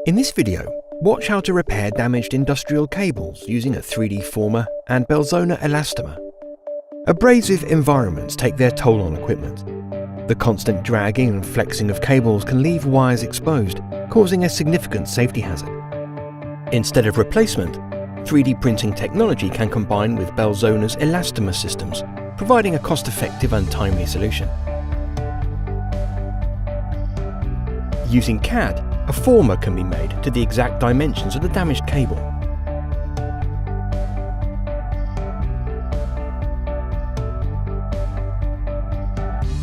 In this video, watch how to repair damaged industrial cables using a 3D former and Belzona elastomer. Abrasive environments take their toll on equipment. The constant dragging and flexing of cables can leave wires exposed, causing a significant safety hazard. Instead of replacement, 3D printing technology can combine with Belzona's elastomer systems, providing a cost-effective and timely solution. Using CAD, a former can be made to the exact dimensions of the damaged cable.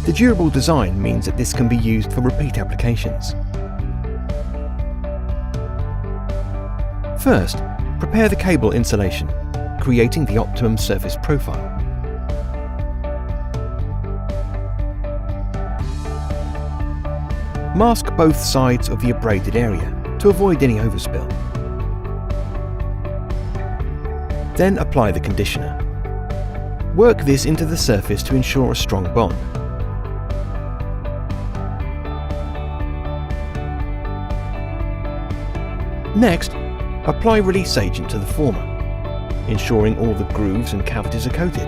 The durable design means that this can be used for repeat applications. First, prepare the cable insulation, creating the optimum surface profile. Mask both sides of the abraded area to avoid any overspill. Then apply the conditioner. Work this into the surface to ensure a strong bond. Next, apply release agent to the former, ensuring all the grooves and cavities are coated.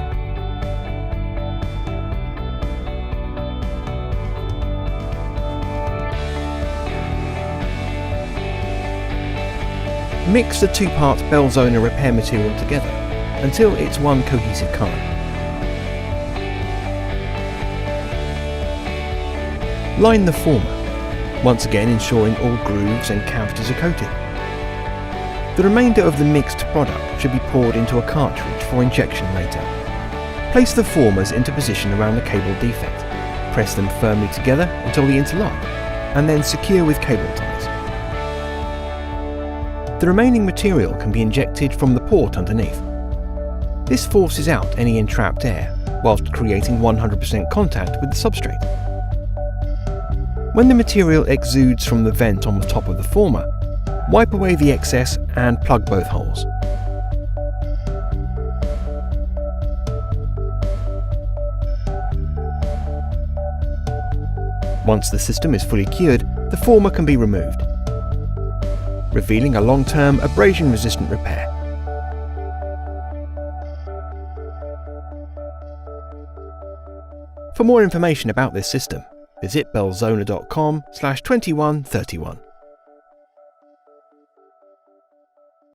Mix the two-part Belzona repair material together until it's one cohesive colour. Line the former, once again ensuring all grooves and cavities are coated. The remainder of the mixed product should be poured into a cartridge for injection later. Place the formers into position around the cable defect. Press them firmly together until they interlock, and then secure with cable ties. The remaining material can be injected from the port underneath. This forces out any entrapped air, whilst creating 100% contact with the substrate. When the material exudes from the vent on the top of the former, wipe away the excess and plug both holes. Once the system is fully cured, the former can be removed, revealing a long-term abrasion-resistant repair. For more information about this system, visit belzona.com/2131.